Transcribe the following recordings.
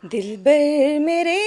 दिलबर मेरे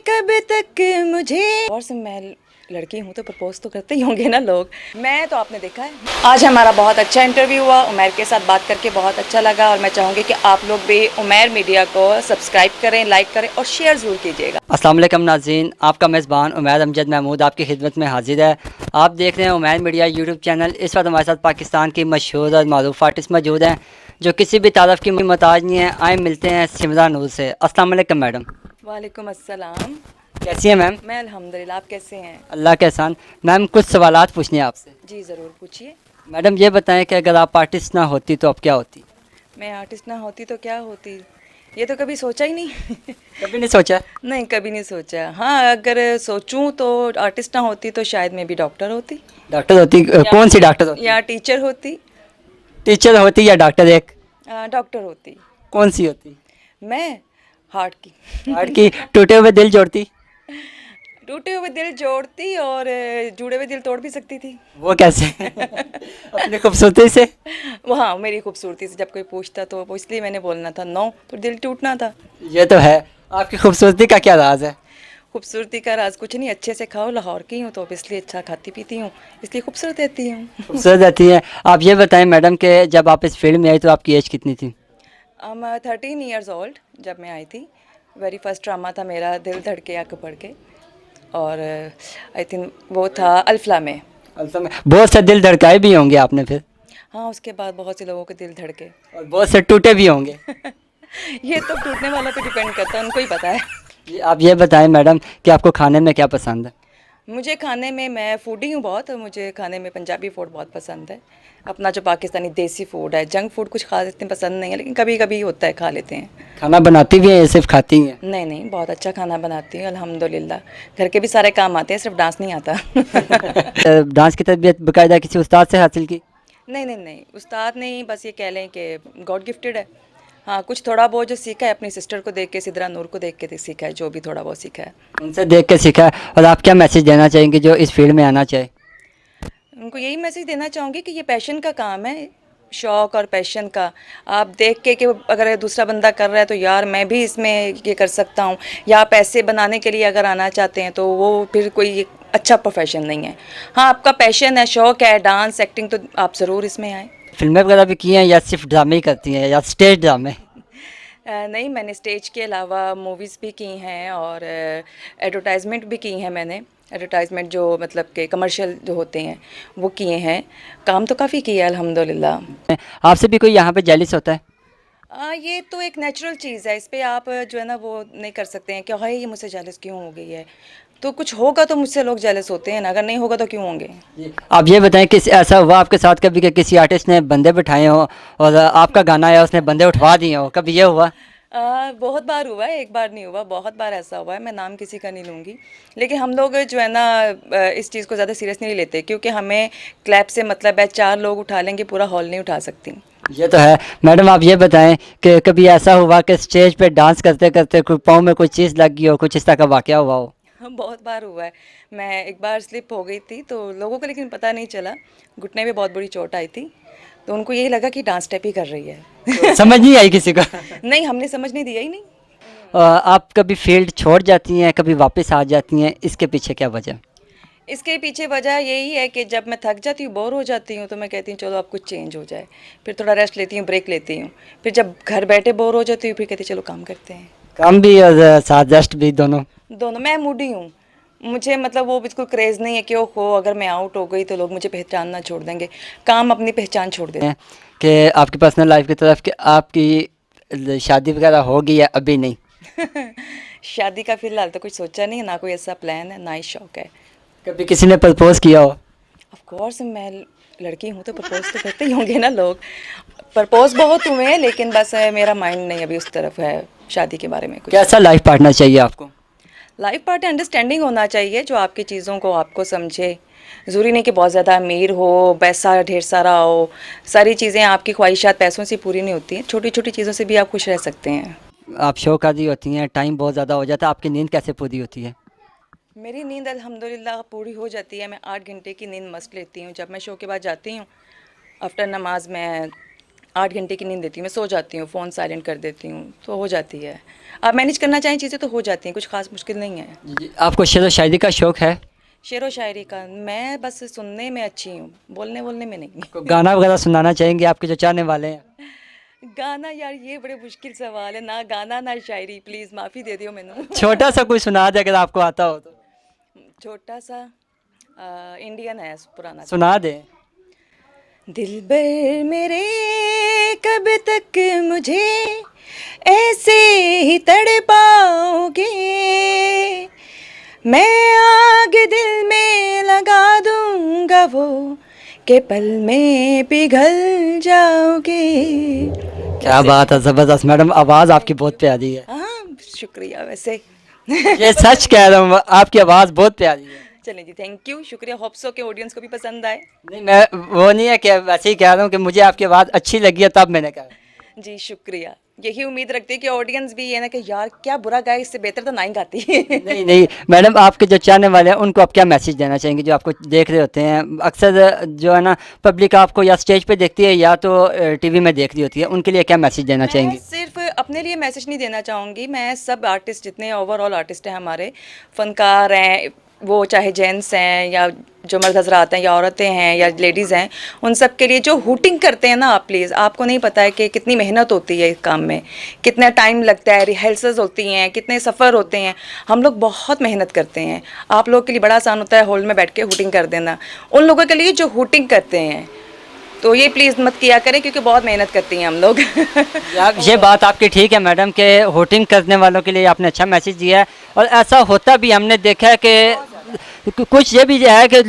कब तक मुझे और से मैं लड़की हूँ तो प्रपोज तो करते ही होंगे ना लोग। मैं तो आपने देखा है। आज हमारा बहुत अच्छा इंटरव्यू हुआ, उमैर के साथ बात करके बहुत अच्छा लगा और मैं चाहूँगी कि आप लोग भी उमैर मीडिया को सब्सक्राइब करें, लाइक करें और शेयर ज़रूर कीजिएगा। अस्सलाम वालेकुम नाज़रीन, आपका मेज़बान उमैर अमजद महमूद आपकी खिदमत में हाजिर है। आप देख रहे हैं उमैर मीडिया यूट्यूब चैनल। इस वक्त हमारे साथ पाकिस्तान की मशहूर और मारूफ आर्टिस्ट मौजूद हैं जो किसी भी तारफ़ की मोहताज नहीं है। आए मिलते हैं सिमरा नूर से। अस्सलाम वालेकुम मैडम। वालेकुम अस्सलाम। कैसी हैं मैम? मैं अल्हम्दुलिल्लाह, आप कैसे हैं? अल्लाह के एहसान। मैम कुछ सवालात पूछने हैं आपसे। जी ज़रूर पूछिए। मैडम ये बताएं कि अगर आप आर्टिस्ट ना होती तो आप क्या होती? मैं आर्टिस्ट ना होती तो क्या होती, ये तो कभी सोचा ही नहीं। कभी नहीं सोचा? नहीं, कभी नहीं सोचा। हाँ, अगर सोचूं तो आर्टिस्ट ना होती तो शायद मैं भी डॉक्टर होती डॉक्टर होती? कौन सी डॉक्टर होती? या टीचर होती। टीचर होती या डॉक्टर एक? डॉक्टर होती। कौन सी होती? मैं हार्ट की। हार्ट की? टूटे हुए दिल जोड़ती? टूटे हुए दिल जोड़ती और जुड़े हुए दिल तोड़ भी सकती थी। वो कैसे? अपनी खूबसूरती से? वो हाँ, मेरी खूबसूरती से जब कोई पूछता तो वो इसलिए मैंने बोलना था नो, तो दिल टूटना था। ये तो है। आपकी खूबसूरती का क्या राज है? खूबसूरती का राज कुछ नहीं, अच्छे से खाओ, लाहौर की हूँ तो अब इसलिए अच्छा खाती पीती हूँ, इसलिए खूबसूरत रहती हूँ। खूबसूरत रहती है। आप ये बताएं मैडम कि जब आप इस फील्ड में आई तो आपकी एज कितनी थी? 13 ईयर्स ओल्ड जब मैं आई थी। वेरी फर्स्ट ड्रामा था मेरा दिल धड़के आँख बढ़ के, और आई थिंक वो था अल्फला में। असल में बहुत से दिल धड़काए भी होंगे आपने फिर? हाँ, उसके बाद बहुत से लोगों के दिल धड़के। और बहुत से टूटे भी होंगे? ये तो टूटने वालों पे डिपेंड करता है, उनको ही पता है। आप ये बताएं मैडम कि आपको खाने में क्या पसंद है? मुझे खाने में, मैं फूडी हूँ बहुत, मुझे खाने में पंजाबी फूड बहुत पसंद है। अपना जो पाकिस्तानी देसी फूड है, जंक फूड कुछ खास इतने पसंद नहीं है, लेकिन कभी कभी होता है, खा लेते हैं। खाना बनाती भी हैं या सिर्फ खाती हैं? नहीं नहीं, बहुत अच्छा खाना बनाती हूँ अल्हम्दुलिल्लाह। घर के भी सारे काम आते हैं, सिर्फ डांस नहीं आता। डांस की तरबियत बाकायदा किसी उस्ताद से हासिल की? नहीं नहीं नहीं, उस्ताद नहीं, बस ये कह लें कि गॉड गिफ्टेड है। हाँ, कुछ थोड़ा बहुत जो सीखा है अपनी सिस्टर को देख के, सिदरा नूर को देख के सीखा है, जो भी थोड़ा बहुत सीखा है। उनसे देख के सीखा है। और आप क्या मैसेज देना चाहेंगे जो इस फील्ड में आना चाहे? उनको यही मैसेज देना चाहूँगी कि ये पैशन का काम है, शौक़ और पैशन का। आप देख के कि अगर दूसरा बंदा कर रहा है तो यार मैं भी इसमें ये कर सकता हूँ, या पैसे बनाने के लिए अगर आना चाहते हैं तो वो फिर कोई अच्छा प्रोफेशन नहीं है। हाँ, आपका पैशन है, शौक़ है, डांस एक्टिंग, तो आप ज़रूर इसमें आएँ। फिल्में वगैरह भी की हैं या सिर्फ ड्रामे ही करती हैं या स्टेज ड्रामे? नहीं, मैंने स्टेज के अलावा मूवीज़ भी की हैं और एडवर्टाइजमेंट भी की हैं मैंने। एडवर्टाइजमेंट जो मतलब के कमर्शियल जो होते हैं वो किए हैं। काम तो काफ़ी किया है अल्हम्दुलिल्लाह। आपसे भी कोई यहाँ पे जेलिस होता है? ये तो एक नेचुरल चीज़ है, इस पे आप जो है ना वो नहीं कर सकते हैं कि हाय ये मुझसे जेलस क्यों हो गई है। तो कुछ होगा तो मुझसे लोग जेलस होते हैं ना, अगर नहीं होगा तो क्यों होंगे। आप ये बताएं किस ऐसा हुआ आपके साथ कभी कि किसी आर्टिस्ट ने बंदे बिठाए हों और आपका गाना आया उसने बंदे उठवा दिए हों, कभी ये हुआ? बहुत बार हुआ है, एक बार नहीं हुआ, बहुत बार ऐसा हुआ है। मैं नाम किसी का नहीं लूँगी, लेकिन हम लोग जो है ना इस चीज़ को ज़्यादा सीरियस नहीं लेते, क्योंकि हमें क्लैप से मतलब है, 4 लोग उठा लेंगे, पूरा हॉल नहीं उठा सकती। ये तो है। मैडम आप ये बताएं कि कभी ऐसा हुआ कि स्टेज पे डांस करते करते कोई पाँव में कोई चीज़ लग गई हो, कुछ इस तरह का वाकया हुआ हो? हाँ, बहुत बार हुआ है। मैं एक बार स्लिप हो गई थी तो लोगों को लेकिन पता नहीं चला, घुटने पे बहुत बड़ी चोट आई थी, तो उनको यही लगा कि डांस स्टेप ही कर रही है। तो समझ नहीं आई किसी का? नहीं, हमने समझने दिया ही नहीं। आप कभी फील्ड छोड़ जाती हैं, कभी वापस आ जाती हैं, इसके पीछे क्या वजह? इसके पीछे वजह यही है कि जब मैं थक जाती हूँ, बोर हो जाती हूँ, तो मैं कहती हूँ चलो अब कुछ चेंज हो जाए, फिर थोड़ा रेस्ट लेती हूँ, ब्रेक लेती हूँ। फिर जब घर बैठे बोर हो जाती हूँ, फिर कहती चलो काम करते हैं। काम भी और साथ रेस्ट भी, दोनों? दोनों। मैं मूडी हूँ, मुझे मतलब वो बिल्कुल क्रेज़ नहीं है कि ओहो अगर मैं आउट हो गई तो लोग मुझे पहचानना छोड़ देंगे। काम अपनी पहचान छोड़ देते हैं कि आपकी पर्सनल लाइफ की तरफ कि आपकी शादी वगैरह हो गई है अभी नहीं? हैं। शादी का फिलहाल तो कुछ सोचा नहीं है, ना कोई ऐसा प्लान है, ना ही शौक है। कभी किसी ने प्रपोज किया हो? ऑफ कोर्स, मैं लड़की हूँ तो प्रपोज तो करते ही होंगे ना लोग। प्रपोज बहुत हुए हैं, लेकिन बस मेरा माइंड नहीं अभी उस तरफ है, शादी के बारे में कुछ। कैसा लाइफ पार्टनर चाहिए आपको? लाइफ पार्टनर अंडरस्टैंडिंग होना चाहिए, जो आपकी चीज़ों को आपको समझे। ज़रूरी नहीं कि बहुत ज़्यादा अमीर हो, पैसा ढेर सारा हो। सारी चीज़ें आपकी ख्वाहिशात पैसों से पूरी नहीं होती हैं, छोटी छोटी चीज़ों से भी आप खुश रह सकते हैं। आप शौक आदि होती हैं, टाइम बहुत ज़्यादा हो जाता है, आपकी नींद कैसे पूरी होती है? मेरी नींद अल्हम्दुलिल्लाह पूरी हो जाती है। मैं 8 घंटे की नींद मस्त लेती हूँ। जब मैं शो के बाद जाती हूँ, आफ्टर नमाज मैं 8 घंटे की नींद देती हूँ, मैं सो जाती हूँ, फ़ोन साइलेंट कर देती हूँ, तो हो जाती है। आप मैनेज करना चाहें चीज़ें तो हो जाती हैं, कुछ ख़ास मुश्किल नहीं है। जी, आपको शेर व शायरी का शौक़ है? शेर व शायरी का मैं बस सुनने में अच्छी हूँ, बोलने में नहीं। कोई गाना वगैरह सुनाना चाहेंगे आपके जो चाहने वाले हैं? गाना यार ये बड़े मुश्किल सवाल है, ना गाना ना शायरी, प्लीज़ माफ़ी दे दियो मैनू। छोटा सा कोई सुना दे अगर आपको आता हो तो। छोटा सा इंडियन है पुराना। सुना दें। दिलबर मेरे कब तक मुझे ऐसे ही तड़पाओगे, मैं आग दिल में लगा दूंगा वो के पल में पिघल जाओगे। क्या बात है, ज़बरदस्त मैडम, आवाज़ आपकी बहुत प्यारी है। हाँ शुक्रिया वैसे। ये सच कह रहा हूँ, आपकी आवाज़ बहुत प्यारी है। चलें जी, थैंक यू, शुक्रिया। होप सो के ऑडियंस को भी पसंद आए। नहीं, मैं वो नहीं है कि वैसे ही कह रहा हूँ कि मुझे आपकी आवाज़ अच्छी लगी है तब मैंने कहा। जी शुक्रिया। यही उम्मीद रखते हैं कि ऑडियंस भी ये ना कि यार क्या बुरा गाए, इससे बेहतर तो ना ही गाती। नहीं नहीं मैडम, आपके जो चाहने वाले हैं उनको आप क्या मैसेज देना चाहेंगे जो आपको देख रहे होते हैं? अक्सर जो है ना पब्लिक आपको या स्टेज पे देखती है या तो टीवी में देख रही होती है, उनके लिए क्या मैसेज देना मैं चाहेंगी? सिर्फ अपने लिए मैसेज नहीं देना चाहूँगी, मैं सब आर्टिस्ट जितने ओवरऑल आर्टिस्ट हैं हमारे, फनकार हैं, वो चाहे जेंट्स हैं या जो मर्द हजरात हैं या औरतें हैं या लेडीज़ हैं, उन सब के लिए जो हुटिंग करते हैं ना, आप प्लीज़, आपको नहीं पता है कि कितनी मेहनत होती है इस काम में, कितना टाइम लगता है, रिहर्सल्स होती हैं, कितने सफ़र होते हैं। हम लोग बहुत मेहनत करते हैं। आप लोगों के लिए बड़ा आसान होता है हॉल में बैठ के हुटिंग कर देना, उन लोगों के लिए जो हुटिंग करते हैं तो ये प्लीज़ मत किया करें, क्योंकि बहुत मेहनत करती हैं हम लोग। ये बात आपकी ठीक है मैडम कि होटिंग करने वालों के लिए आपने अच्छा मैसेज दिया है, और ऐसा होता भी हमने देखा है कि कुछ ये भी है कि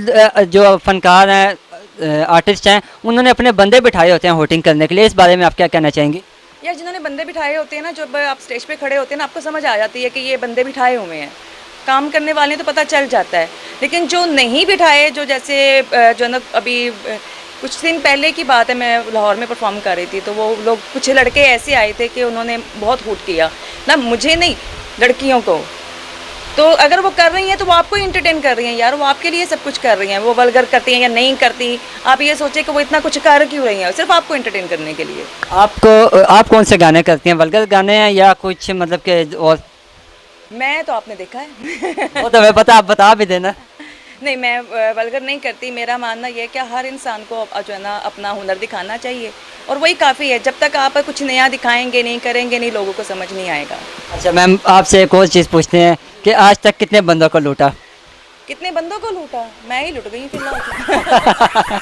जो फनकार हैं, आर्टिस्ट हैं, उन्होंने अपने बंदे बिठाए होते हैं होटिंग करने के लिए। इस बारे में आप क्या कहना चाहेंगी? यार जिन्होंने बंदे बिठाए होते हैं ना, जब आप स्टेज पे खड़े होते हैं ना, आपको समझ आ जाती है कि ये बंदे बिठाए हुए हैं। काम करने वाले तो पता चल जाता है, लेकिन जो नहीं बिठाए, जो जैसे जो ना अभी कुछ दिन पहले की बात है, मैं लाहौर में परफॉर्म कर रही थी, तो वो लोग कुछ लड़के ऐसे आए थे कि उन्होंने बहुत हुट किया ना, मुझे नहीं, लड़कियों को। तो अगर वो कर रही हैं तो वो आपको इंटरटेन कर रही हैं यार, वो आपके लिए सब कुछ कर रही हैं। वो वल्गर करती हैं या नहीं करती, आप ये सोचें कि वो इतना कुछ कर क्यों रही हैं, सिर्फ आपको इंटरटेन करने के लिए। आप कौन से गाने करती हैं? वल्गर गाने हैं या कुछ मतलब के और? मैं तो आपने देखा है। वो तो मैं पता, आप बता भी देना। नहीं, मैं वल्गर नहीं करती। मेरा मानना ये है कि हर इंसान को जो है ना अपना हुनर दिखाना चाहिए, और वही काफ़ी है। जब तक आप कुछ नया दिखाएंगे नहीं, करेंगे नहीं, लोगों को समझ नहीं आएगा। अच्छा मैम, आपसे एक और चीज़ पूछते हैं कि आज तक कितने बंदों को लूटा? कितने बंदों को लूटा? मैं ही लुट गई फिलहाल।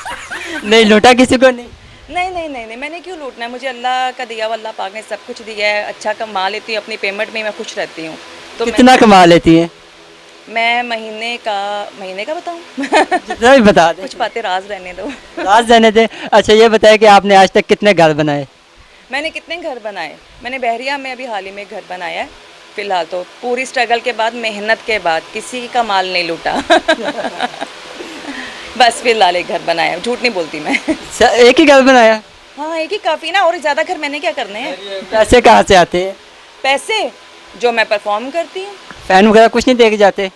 नहीं लूटा किसी को नहीं? नहीं, मैंने क्यों लूटना है? मुझे अल्लाह का दिया हुआ, अल्लाह पाक ने सब कुछ दिया है। अच्छा कमा लेती हूँ, अपनी पेमेंट में मैं खुश रहती हूँ। तो कितना कमा लेती हैं? मैं महीने का बताऊँ? जितना भी बता दें। कुछ बातें राज रहने दो। राज जाने दें। अच्छा ये बताएं कि आपने आज तक कितने घर बनाए? मैंने कितने घर बनाए? मैंने बहरिया में अभी हाल ही में घर बनाया है। फिलहाल तो पूरी स्ट्रगल के बाद, मेहनत के बाद, किसी का माल नहीं लूटा। बस फिलहाल एक घर बनाया, झूठ नहीं बोलती मैं। एक ही घर बनाया? हाँ, एक ही काफ़ी ना, और ज़्यादा घर मैंने क्या करने हैं? पैसे कहाँ से आते हैं? पैसे जो मैं परफॉर्म करती हूँ। फैन वगैरह कुछ नहीं दे के जाते?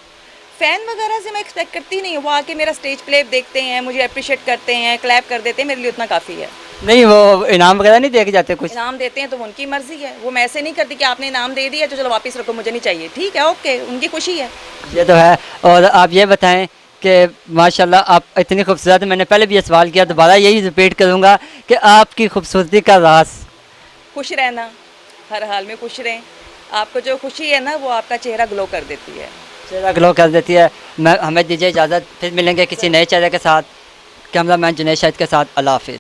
फ़ैन वगैरह से मैं एक्सपेक्ट करती नहीं हूँ। वो आके मेरा स्टेज प्ले देखते हैं, मुझे अप्रिशिएट करते हैं, क्लैप कर देते हैं, मेरे लिए उतना काफ़ी है। नहीं, वो इनाम वगैरह नहीं दे के जाते कुछ? इनाम देते हैं तो उनकी मर्ज़ी है। वो मैं ऐसे नहीं करती कि आपने इनाम दे दिया तो चलो वापस रखो, मुझे नहीं चाहिए। ठीक है, ओके, उनकी खुशी है। ये तो है। और आप ये बताएं कि माशाल्लाह आप इतनी खूबसूरत हैं। मैंने पहले भी ये सवाल किया, दोबारा यही रिपीट करूँगा कि आपकी खूबसूरती का राज? खुश रहना, हर हाल में खुश रहें। आपको जो खुशी है ना, वो आपका चेहरा ग्लो कर देती है। चेहरा ग्लो कर देती है। मैं हमें दीजिए इजाज़त, फिर मिलेंगे किसी नए चेहरे के साथ। कैमरामैन जुनैद शाहिद के साथ। अल्लाह हाफिज़।